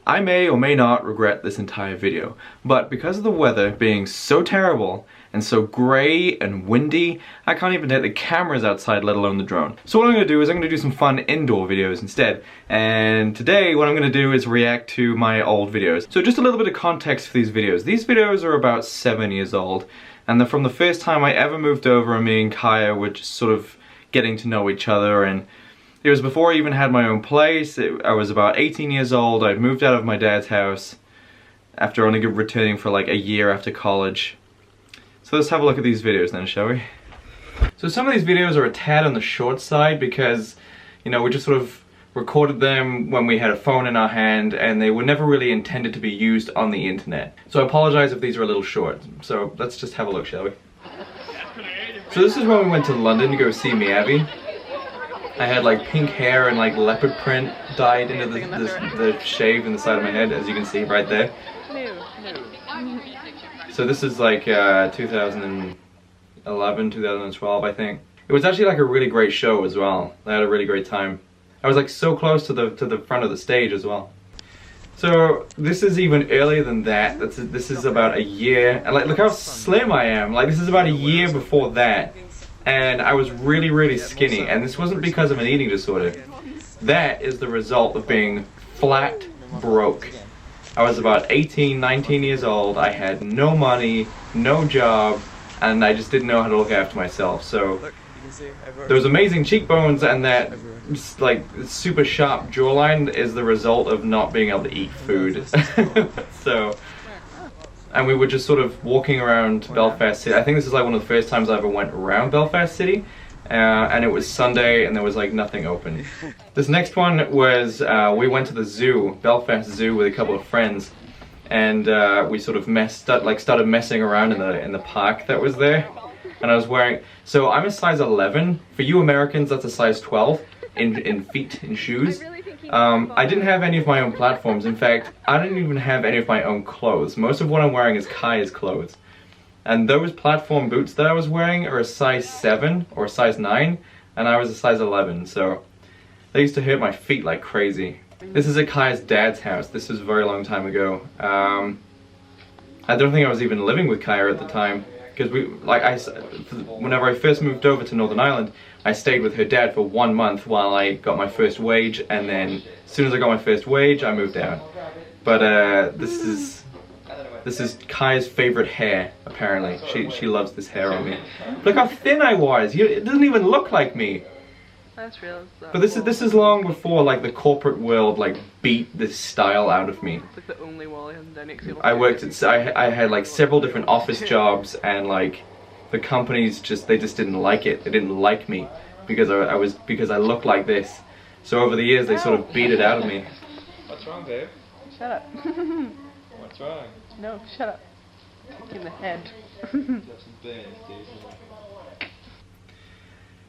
I may or may not regret this entire video, but because of the weather being so terrible and so grey and windy, I can't even hit the cameras outside, let alone the drone. So what I'm going to do is I'm going to do some fun indoor videos instead. And today what I'm going to do is react to my old videos. So just a little bit of context for these videos. These videos are about 7 years old, and they're from the first time I ever moved over and me and Kaya were just sort of getting to know each other, and it was before I even had my own place. I was about 18 years old. I'd moved out of my dad's house after only returning for like a year after college. So let's have a look at these videos then, shall we? So some of these videos are a tad on the short side because, you know, we just sort of recorded them when we had a phone in our hand and they were never really intended to be used on the internet. So I apologize if these are a little short. So let's just have a look, shall we? So this is when we went to London to go see Miyavi. I had like pink hair and like leopard print dyed into the shave in the side of my head, as you can see right there. So this is like 2011, 2012, I think. It was actually like a really great show as well. I had a really great time. I was like so close to the front of the stage as well. So this is even earlier than that. This is about a year. And like, look how slim I am. Like, this is about a year before that. And I was really skinny, and this wasn't because of an eating disorder. That is the result of being flat broke. I was about 18, 19 years old. I had no money, no job, and I just didn't know how to look after myself. So those amazing cheekbones and that like super sharp jawline is the result of not being able to eat food. So, and we were just sort of walking around Belfast City. I think this is like one of the first times I ever went around Belfast City. And it was Sunday and there was like nothing open. This next one was, we went to the zoo, Belfast Zoo, with a couple of friends. And we sort of started messing around in the park that was there. And I was wearing, so I'm a size 11. For you Americans, that's a size 12 in feet, in shoes. I didn't have any of my own platforms. In fact, I didn't even have any of my own clothes. Most of what I'm wearing is Kaya's clothes. And those platform boots that I was wearing are a size 7 or a size 9, and I was a size 11, so they used to hurt my feet like crazy. This is at Kaya's dad's house. This was a very long time ago. I don't think I was even living with Kaya at the time, because whenever I first moved over to Northern Ireland, I stayed with her dad for 1 month while I got my first wage, and then as soon as I got my first wage, I moved out. But this is Kaya's favorite hair, apparently. She loves this hair on me. Look how thin I was. It doesn't even look like me. That's real. But this is long before like the corporate world like beat this style out of me. It's like the only wall that makes you look I worked at I had like several different office jobs, and like the companies they just didn't like it. They didn't like me because I looked like this. So over the years they sort of beat it out of me. What's wrong, babe? Shut up. What's wrong? No, shut up. In the head.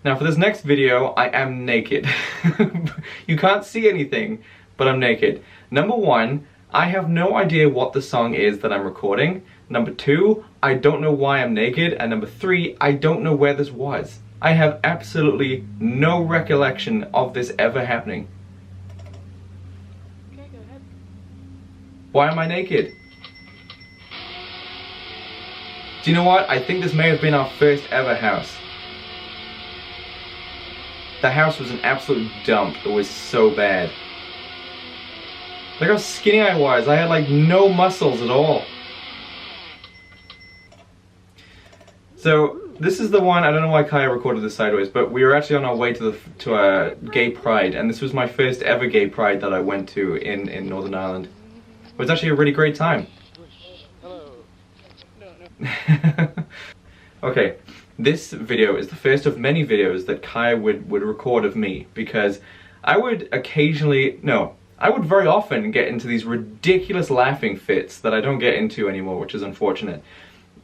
Now for this next video, I am naked. You can't see anything, but I'm naked. Number 1, I have no idea what the song is that I'm recording. Number 2, I don't know why I'm naked. And number 3, I don't know where this was. I have absolutely no recollection of this ever happening. Okay, go ahead. Why am I naked? Do you know what? I think this may have been our first ever house. The house was an absolute dump. It was so bad. Look how skinny I was. I had like no muscles at all. So this is the one, I don't know why Kaya recorded this sideways, but we were actually on our way to a gay pride, and this was my first ever gay pride that I went to in Northern Ireland. It was actually a really great time. Okay, this video is the first of many videos that Kaya would record of me, because I would very often get into these ridiculous laughing fits that I don't get into anymore, which is unfortunate.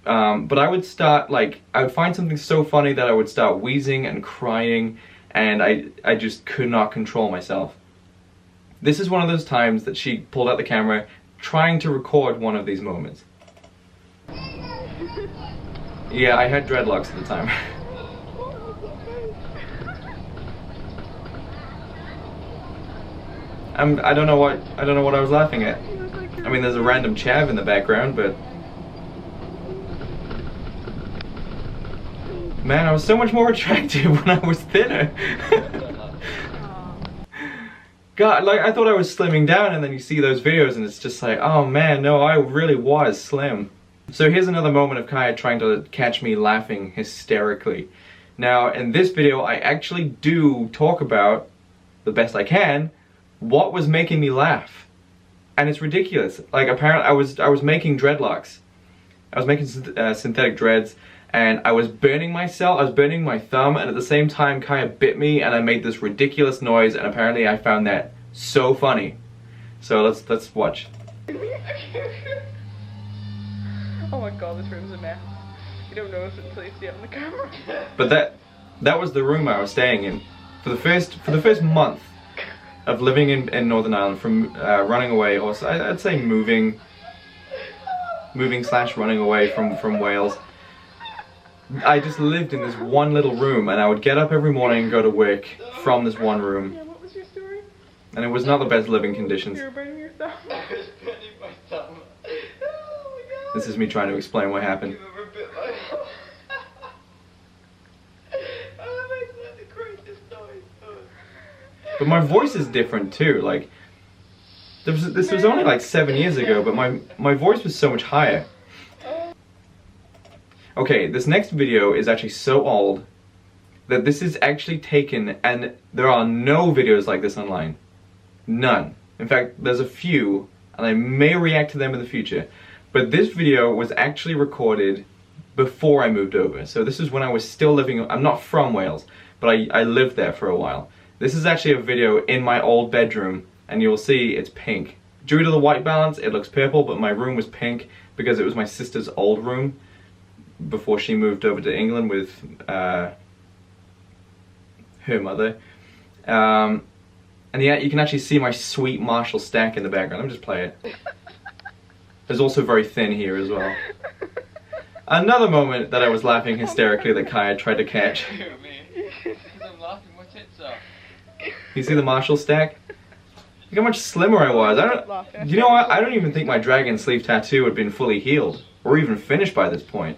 But I would start, I would find something so funny that I would start wheezing and crying, and I just could not control myself. This is one of those times that she pulled out the camera trying to record one of these moments. Yeah, I had dreadlocks at the time. I don't know what I was laughing at. I mean, there's a random chav in the background, but man, I was so much more attractive when I was thinner. God, like I thought I was slimming down, and then you see those videos and it's just like, oh man, no, I really was slim. So here's another moment of Kaya trying to catch me laughing hysterically. Now, in this video, I actually do talk about, the best I can, what was making me laugh. And it's ridiculous. Like, apparently I was making dreadlocks. I was making synthetic dreads, and I was burning myself, I was burning my thumb, and at the same time Kaya bit me and I made this ridiculous noise, and apparently I found that so funny. So let's watch. Oh my god, this room's a mess. You don't notice it until you see it on the camera. But that was the room I was staying in. For the first month of living in Northern Ireland, from running away, or I'd say moving / running away from Wales. I just lived in this one little room, and I would get up every morning and go to work from this one room. Yeah, what was your story? And it was not the best living conditions. You were burning your thumb. I was burning my thumb. Oh my god. This is me trying to explain what happened. You ever bit my thumb? Oh, that makes the greatest noise. But my voice is different too. Like, this was only like 7 years ago, but my voice was so much higher. Okay, this next video is actually so old that this is actually taken, and there are no videos like this online. None. In fact, there's a few, and I may react to them in the future. But this video was actually recorded before I moved over. So this is when I was still living, I'm not from Wales, but I lived there for a while. This is actually a video in my old bedroom, and you'll see it's pink. Due to the white balance, it looks purple, but my room was pink because it was my sister's old room before she moved over to England with her mother. And yeah, you can actually see my sweet Marshall stack in the background. Let me just play it. It's also very thin here as well. Another moment that I was laughing hysterically that Kaya tried to catch. Me? Because I'm laughing my tits off. You see the Marshall stack? Look how much slimmer I was. You know what? I don't even think my dragon sleeve tattoo had been fully healed, or even finished by this point.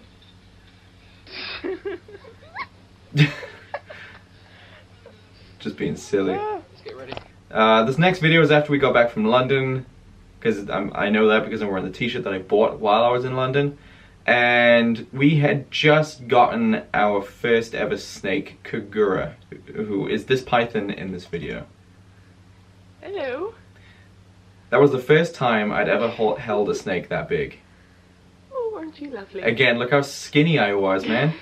Just being silly. Let's get ready. This next video is after we got back from London, because I know that because I'm wearing the t-shirt that I bought while I was in London. And we had just gotten our first ever snake, Kagura, who is this python in this video. Hello. That was the first time I'd ever held a snake that big. Oh, aren't you lovely? Again, look how skinny I was, man.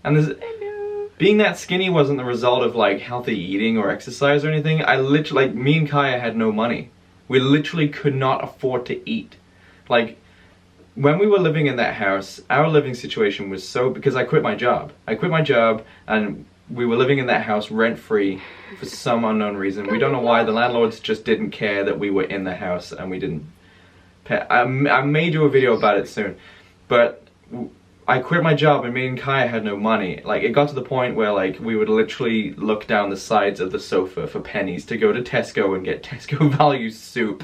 And Hello. being that skinny wasn't the result of like healthy eating or exercise or anything. I literally, like, me and Kaya had no money. We literally could not afford to eat. Like, when we were living in that house, our living situation was so, because I quit my job. I quit my job and we were living in that house rent-free for some unknown reason. We don't know why. The landlords just didn't care that we were in the house and we didn't pay. I may do a video about it soon. But I quit my job and me and Kaya had no money. Like, it got to the point where, like, we would literally look down the sides of the sofa for pennies to go to Tesco and get Tesco value soup.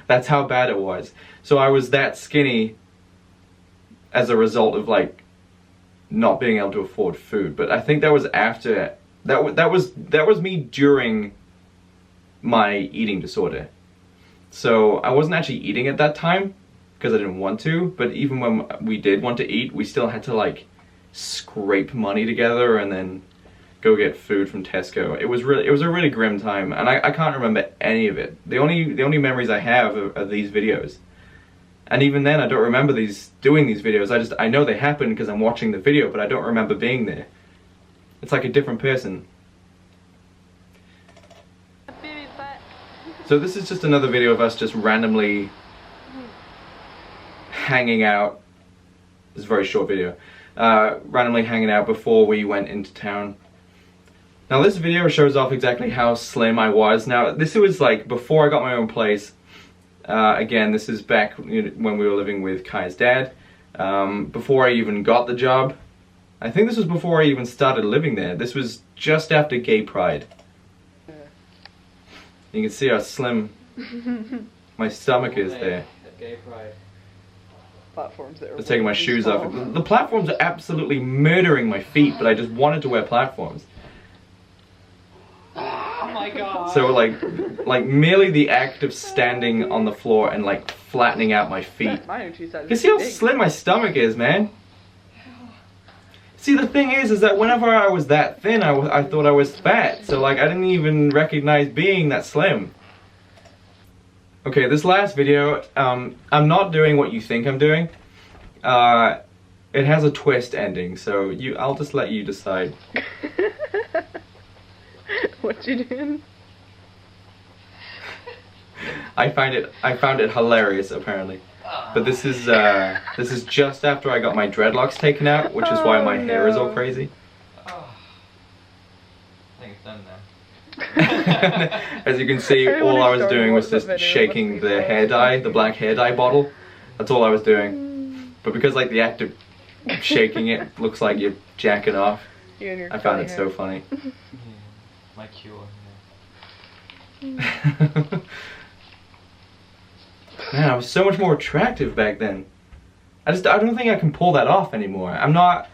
That's how bad it was. So I was that skinny as a result of, like, not being able to afford food. But I think that was after, that was me during my eating disorder. So I wasn't actually eating at that time, because I didn't want to, but even when we did want to eat, we still had to like scrape money together and then go get food from Tesco. It was a really grim time, and I can't remember any of it. The only memories I have are these videos. And even then I don't remember doing these videos. I know they happened because I'm watching the video, but I don't remember being there. It's like a different person. So this is just another video of us just randomly hanging out. This is a very short video. Randomly hanging out before we went into town. Now this video shows off exactly how slim I was. Now this was like before I got my own place. Again, this is back when we were living with Kaya's dad. Before I even got the job. I think this was before I even started living there. This was just after Gay Pride. You can see how slim my stomach is there. Gay pride. Platforms that are Just taking my way too shoes off. small. The platforms are absolutely murdering my feet, but I just wanted to wear platforms. Oh my god. So like merely the act of standing on the floor and like flattening out my feet. Mine are two sizes. You see how big. slim my stomach is, man? See, the thing is that whenever I was that thin, I thought I was fat. So like I didn't even recognize being that slim. Okay, this last video, I'm not doing what you think I'm doing. It has a twist ending, so I'll just let you decide. What you doing? I found it hilarious, apparently. But this is just after I got my dreadlocks taken out, which is why my hair is all crazy. Oh. I think it's done now. As you can see, all I was doing was just shaking the hair dye, the black hair dye bottle. That's all I was doing. But because like the act of shaking it looks like you're jacking off, You and your I found curly it hair. so funny. Yeah. My cure. Man, I was so much more attractive back then. I don't think I can pull that off anymore. I'm not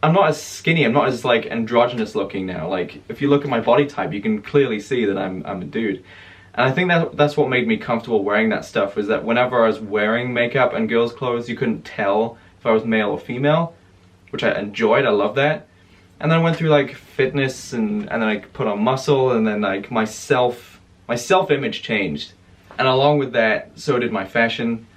as skinny, I'm not as like androgynous looking now. Like if you look at my body type, you can clearly see that I'm a dude. And I think that's what made me comfortable wearing that stuff, was that whenever I was wearing makeup and girls' clothes, you couldn't tell if I was male or female, which I enjoyed, I love that. And then I went through like fitness and then I put on muscle, and then like my self-image changed. And along with that, so did my fashion.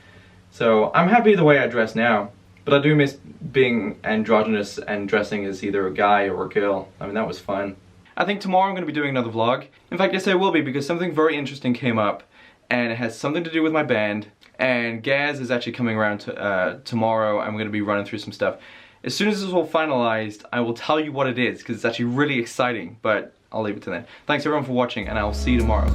So I'm happy the way I dress now, but I do miss being androgynous and dressing as either a guy or a girl. I mean, that was fun. I think tomorrow I'm going to be doing another vlog. In fact, yes I will be, because something very interesting came up, and it has something to do with my band, and Gaz is actually coming around tomorrow. I'm going to be running through some stuff. As soon as this is all finalized, I will tell you what it is, because it's actually really exciting, but I'll leave it to then. Thanks everyone for watching, and I'll see you tomorrow.